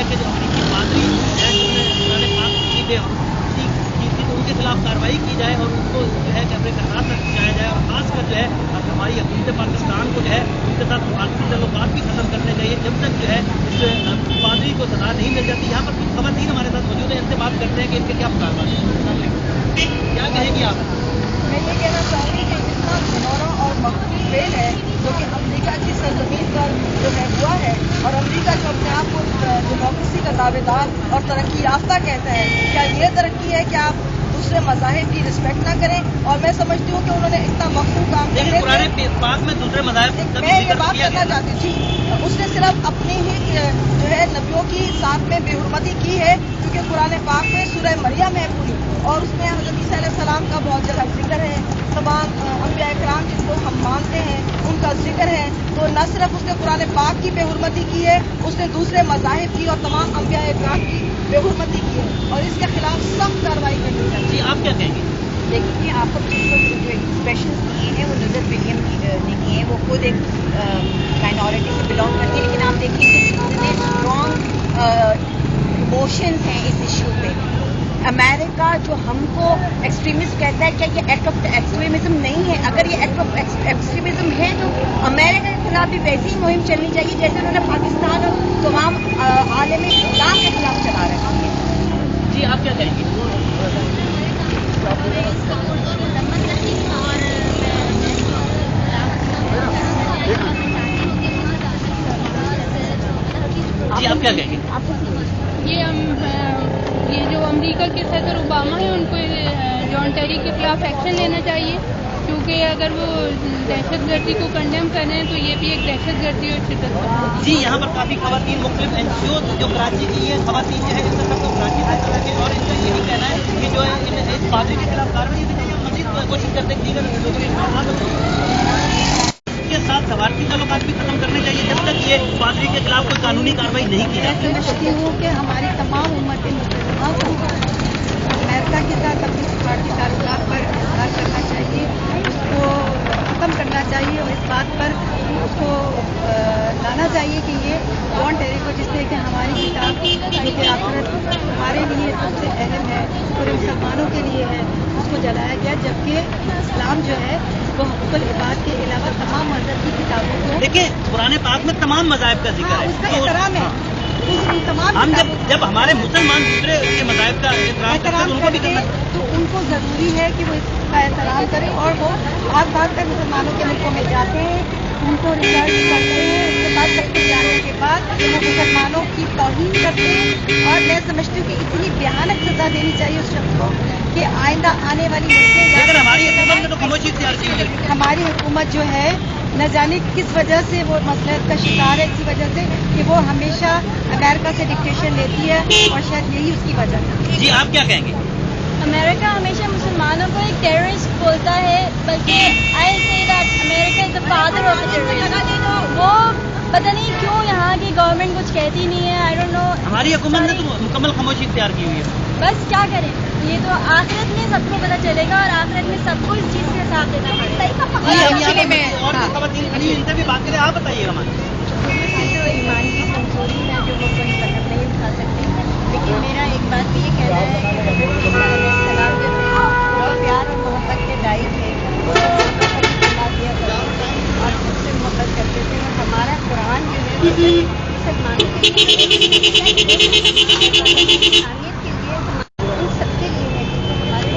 کہ جو امریکی پادری ہے جنہوں نے قرآن پاک کی بے حرمتی کی تھی تو ان کے خلاف کارروائی کی جائے اور ان کو جو ہے کہ اپنے کرناٹ تک پہنچایا جائے اور خاص کر جو ہے ہماری حکومت پاکستان کو جو ہے ان کے ساتھ مخالفتی تعلقات بھی ختم کرنے چاہیے جب تک جو ہے اس پادری کو سزا نہیں مل جاتی. یہاں پر کچھ خواتین ہمارے ساتھ موجود ہیں, ان سے بات کرتے ہیں کہ ان کے کیا مطالبات ہیں. کیا کہیں گی آپ؟ میں یہ کہنا چاہوں گی کہ اتنا گنورا اور مقبول فیل ہے جو کہ امریکہ کی سرزمین پر جو ہے ہوا ہے اور امریکہ جو اپنے آپ کو ڈیموکریسی کا دعوے دار اور ترقی یافتہ کہتا ہے, کیا یہ ترقی ہے کہ آپ دوسرے مذاہب کی رسپیکٹ نہ کریں؟ اور میں سمجھتی ہوں کہ انہوں نے اتنا مقبول کام کرنے قرآن پاک میں دوسرے مذاہب میں یہ بات کرنا چاہتی ہوں جی, اس نے صرف اپنی ہی جو ہے نبیوں کی ساتھ میں بے حرمتی کی ہے کیونکہ قرآن پاک میں سورہ مریم ہے پوری اور اس میں حضرت عیسیٰ علیہ السلام کا بہت جگہ ذکر ہے, تمام انبیاء کرام جن کو ہم مانتے ہیں ان کا ذکر ہے. تو نہ صرف اس نے قرآن پاک کی بے حرمتی کی ہے, اس نے دوسرے مذاہب کی اور تمام انبیاء کرام کی بے حرمتی کی ہے اور اس کے خلاف سخت کارروائی کرنی چاہیے. جی آپ کیا کہیں گے؟ دیکھیے آپ کو جو ایکسپریشنز کیے ہیں وہ نظر ولیم نے کیے ہیں, وہ خود ایک مائنورٹی سے بلانگ کرتی ہے, لیکن آپ دیکھیں کہ کتنے اسٹرانگ ایموشنز ہیں اس ایشو پہ. امریکہ جو ہم کو ایکسٹریمسٹ کہتا ہے, کیا یہ ایکٹ آف ایکسٹریمزم نہیں ہے؟ اگر یہ ایکٹ آف ایکسٹریمزم ہے تو امریکہ کے خلاف بھی ویسی ہی مہم چلنی چاہیے جیسے انہوں نے پاکستان اور تمام عالم اسلام کے خلاف چلا رکھی ہے. جی آپ کیا کہیں گے؟ جی آپ کیا کہیں گے؟ یہ جو امریکہ کے صدر اوباما ہیں ان کو جان ٹیری کے خلاف ایکشن لینا چاہیے کیونکہ اگر وہ دہشت گردی کو کنڈیم کر رہے ہیں تو یہ بھی ایک دہشت گردی اور شدت ہے. جی یہاں پر کافی خواتین مختلف این جی اوز جو کراچی کی ہیں خواتین جو ہے ان سب کو کراچی سے چلا کے اور ان کا یہی کہنا ہے کہ جو ہے اس پادری کے خلاف کارروائی ہونی چاہیے, مزید کوشش کرتے ہیں دیگر لوگوں کے ساتھ سفارتی تعلقات بھی ختم کرنے چاہیے جب تک یہ پادری کے خلاف کوئی قانونی کارروائی نہیں کی جاتی. میں سمجھتی ہوں کہ ہماری تمام امت مسلمہ کو امریکہ کے ساتھ اپنی سفارتی تعلقات پر اظہار کرنا چاہیے, اس کو ختم کرنا چاہیے اور اس بات پر اس کو لانا چاہیے کہ یہ جان ٹیری کو جس نے کہ ہماری کتاب جو کہ آخرت ہمارے لیے سب سے اہم ہے, پورے مسلمانوں کے لیے ہے, اس کو جلایا گیا جبکہ اسلام جو ہے وہ حقوق العباد کے علاوہ تمام مذہب کی کتابوں کو دیکھیں قرآن پاک میں تمام مذاہب کا ذکر ہے, اس کا احترام ہے. ہم جب ہمارے مسلمان دوسرے کے مذاہب کا احترام کرتے ہیں تو ان کو بھی کرنا چاہیے. تو ان کو ضروری ہے کہ وہ اس کا احترام کریں اور وہ بھاگ بھاگ کر مسلمانوں کے ملکوں میں جاتے ہیں, ان کو ریسرچ کرتے ہیں, اس کے بعد تک جانے کے بعد وہ مسلمانوں کی توہین کرتے ہیں. اور میں سمجھتی ہوں کہ اتنی بھیانک سزا دینی چاہیے اس شخص کو کہ آئندہ آنے والی لیکن ہماری حکومت نے تو خاموشی اختیار کی ہے. ہماری حکومت جو ہے نہ جانے کس وجہ سے وہ مصلحت کا شکار ہے, اسی وجہ سے کہ وہ ہمیشہ امریکہ سے ڈکٹیشن لیتی ہے اور شاید یہی اس کی وجہ ہے. جی آپ کیا کہیں گے؟ امریکہ ہمیشہ مسلمانوں کو ایک ٹیررسٹ بولتا ہے, بلکہ آئی سے that America is the father of the terrorist. وہ پتہ نہیں کیوں یہاں کی گورنمنٹ کچھ کہتی نہیں ہے, آئی ڈونٹ نو. ہماری حکومت نے تو مکمل خاموشی اختیار کی ہوئی ہے. بس کیا کریں, یہ تو آخرت میں سب کو پتہ چلے گا اور آخرت میں سب کو اس چیز کے حساب دینا پڑے گا. اور خواتین کھڑی ہیں, ان سے بھی بات کریں, آپ بتائیے ہمارے. ایمان کی کمزوری ہے جو وہ کوئی قدم نہیں اٹھا سکتی, لیکن میرا ایک بات بھی یہ کہنا ہے کہ حضرت عیسیٰ علیہ السلام جو تھے وہ پیار اور محبت کے دائی تھے, اور سب سے محبت کرتے تھے. اور ہمارا قرآن جو ہے مسلمانوں کے لیے ان سب کے لیے ہے, ہمارے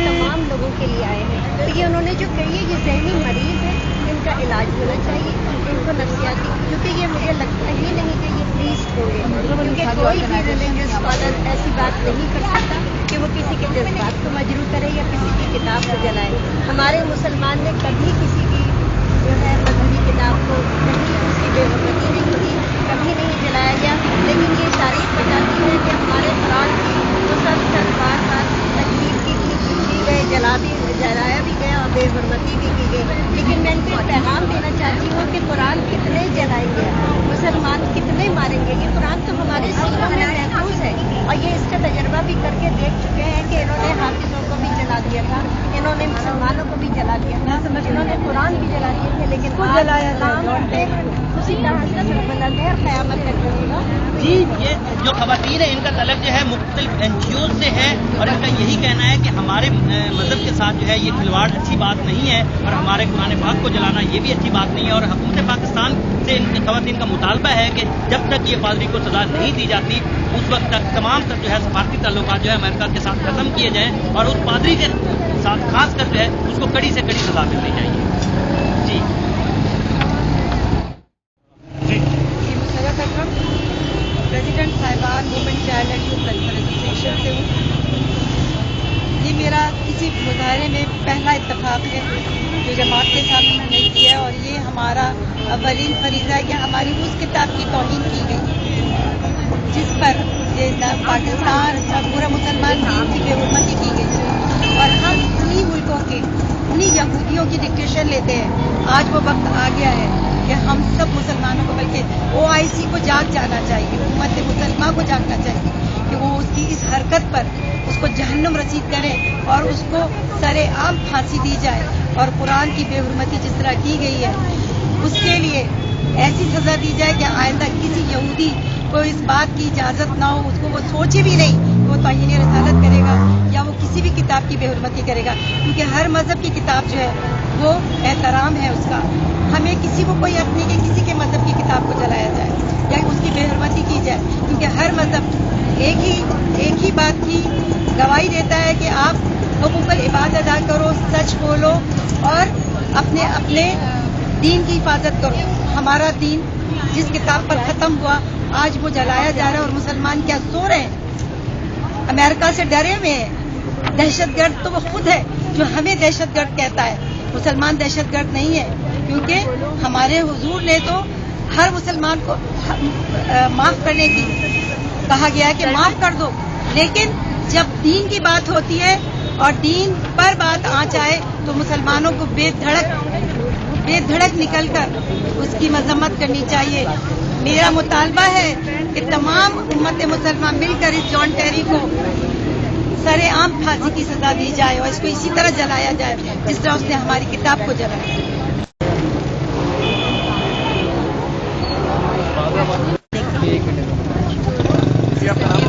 تمام لوگوں کے لیے آئے ہیں. تو یہ انہوں نے جو کہی ہے یہ ذہنی مریض ہے, ان کا علاج ہونا چاہیے, ان کو نفسیاتی, کیونکہ یہ مجھے لگتا ہی نہیں کہ یہ پریسٹ ہو گئے, کیونکہ کوئی بھی ریلیجیس فادر ایسی بات نہیں کر سکتا کہ وہ کسی کے جذبات کو مجروح کرے یا کسی کی کتاب کو جلائے. ہمارے مسلمان نے کبھی کسی کی جو ہے مذہبی کتاب کو کبھی اس کی بے حرمتی نہیں کی, کبھی نہیں جلایا گیا. لیکن یہ تاریخ بتاتی ہے کہ ہمارے قرآن کی جو سب بار بار تکلیف کی گئے, جلایا بھی گیا اور بے حرمتی بھی کی گئی. لیکن میں ان کو پیغام دینا چاہتی ہوں کہ قرآن کتنے جلائیں گے, مسلمان کتنے ماریں گے. یہ قرآن تو ہمارے سینوں میں محفوظ ہے اور یہ اس کا تجربہ بھی کر کے دیکھ چکے ہیں کہ انہوں نے حافظوں کو بھی جلا دیا تھا, انہوں نے مسلمانوں کو بھی جلا دیا تھا, انہوں نے قرآن بھی جلا دیے تھے, لیکن اسی طرح سے بلند ہے قیامت جی یہ جو خواتین ہیں ان کا طلب جو ہے مختلف NGOز سے ہے اور ان کا یہی کہنا ہے کہ ہمارے مذہب کے ساتھ جو ہے یہ کھلواڑ اچھی بات نہیں ہے اور ہمارے قرآن پاک کو جلانا یہ بھی اچھی بات نہیں ہے. اور حکومت پاکستان سے ان کی خواتین کا مطالبہ ہے کہ جب تک یہ پادری کو سزا نہیں دی جاتی اس وقت تک تمام تر جو ہے سفارتی تعلقات جو ہے امریکہ کے ساتھ ختم کیے جائیں اور اس پادری کے ساتھ خاص کر جو ہے اس کو کڑی سے کڑی سزا ملنی چاہیے. جی پریزیڈنٹ صاحبان women child and youth welfare association سے ہوں. یہ میرا کسی مظاہرے میں پہلا اتفاق ہے جو جماعت کے ساتھ ہم نے کیا ہے اور یہ ہمارا اولین فریضہ ہے کہ ہماری اس کتاب کی توہین کی گئی جس پر پاکستان اور پورا مسلمان دین کی بے حرمتی کی گئی اور ہم انہی ملکوں کے انہی یہودیوں کی ڈکٹیشن لیتے ہیں. آج وہ وقت آ گیا ہے کہ ہم سب مسلمانوں کو بلکہ OIC کو جاگ جانا چاہیے, امت مسلمہ کو جاگنا چاہیے کہ وہ اس کی اس حرکت پر اس کو جہنم رسید کرے اور اس کو سر عام پھانسی دی جائے اور قرآن کی بے حرمتی جس طرح کی گئی ہے اس کے لیے ایسی سزا دی جائے کہ آئندہ کسی یہودی کو اس بات کی اجازت نہ ہو, اس کو وہ سوچے بھی نہیں کہ وہ توہین رسالت کرے گا یا وہ کسی بھی کتاب کی بے حرمتی کرے گا, کیونکہ ہر مذہب کی کتاب جو ہے وہ احترام ہے اس کا. ہمیں کسی کو کوئی حق نہیں کہ کسی کے مذہب کی کتاب کو جلایا جائے یا اس کی بے حرمتی کی جائے, کیونکہ ہر مذہب ایک ہی بات کی گواہی دیتا ہے کہ آپ حقوق العباد ادا کرو, سچ بولو اور اپنے دین کی حفاظت کرو. ہمارا دین جس کتاب پر ختم ہوا آج وہ جلایا جا رہا ہے اور مسلمان کیا سو رہے ہیں, امریکہ سے ڈرے ہوئے ہیں. دہشت گرد تو وہ خود ہے جو ہمیں دہشت گرد کہتا ہے, مسلمان دہشت گرد نہیں ہے, کیونکہ ہمارے حضور نے تو ہر مسلمان کو معاف کرنے کی کہا گیا ہے کہ معاف کر دو, لیکن جب دین کی بات ہوتی ہے اور دین پر بات آ جائے تو مسلمانوں کو بے دھڑک نکل کر اس کی مذمت کرنی چاہیے. میرا مطالبہ ہے کہ تمام امت مسلمہ مل کر اس جان ٹیری کو سر عام پھانسی کی سزا دی جائے اور اس کو اسی طرح جلایا جائے جس طرح اس نے ہماری کتاب کو جلایا.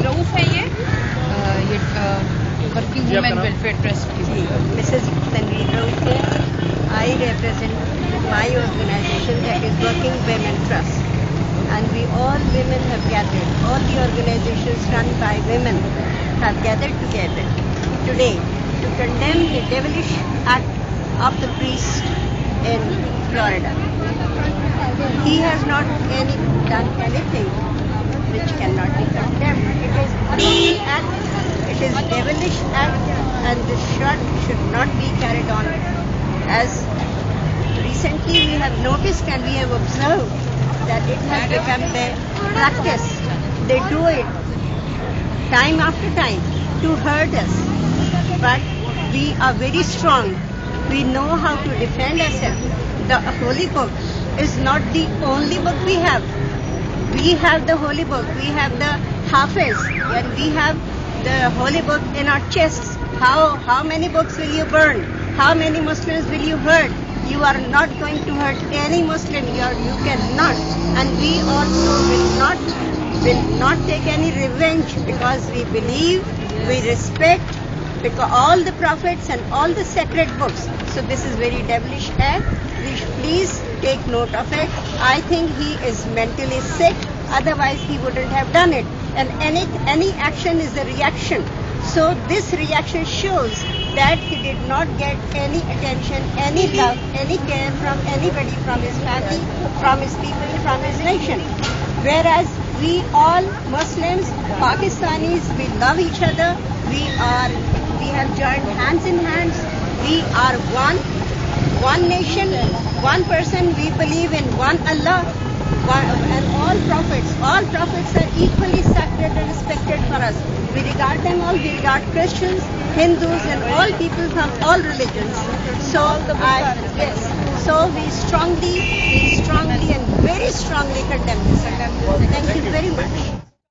روف ہے یہ ورکنگ وومن ویلفیئر ٹرسٹ کی. Mrs. Tanveer Rauf here. I represent my organization that is Working Women Trust. And we all women have gathered, all the organizations run by women have gathered together today to condemn the devilish act of the priest in Florida. He has not done anything which cannot be condemned. It is unholy act, it is devilish act, and this should not be carried on. As recently we have noticed and we have observed that it has become their practice. They do it time after time to hurt us. But we are very strong. We know how to defend ourselves. The Holy Book is not the only book we have. We have the Holy Book. We have the Hafiz. And we have the Holy Book in our chests. How many books will you burn? How many Muslims will you hurt? You are not going to hurt any Muslim. You cannot. And we also will not take any revenge because we believe, we respect because all the prophets and all the sacred books. So this is very devilish act. We should please take note of it. I think he is mentally sick. Otherwise he wouldn't have done it. And any action is a reaction. So this reaction shows that he did not get any attention, any love, any care from anybody, from his family, from his people, from his nation. Whereas we all Muslims, Pakistanis, we love each other. We have joined hands in hands. We are one nation, one person. We believe in one Allah. And all prophets are equally sacred and respected for us. We regard them all. We regard Christians, Hindus, and all people from all religions. So we strongly and very strongly condemn this. Thank you very much.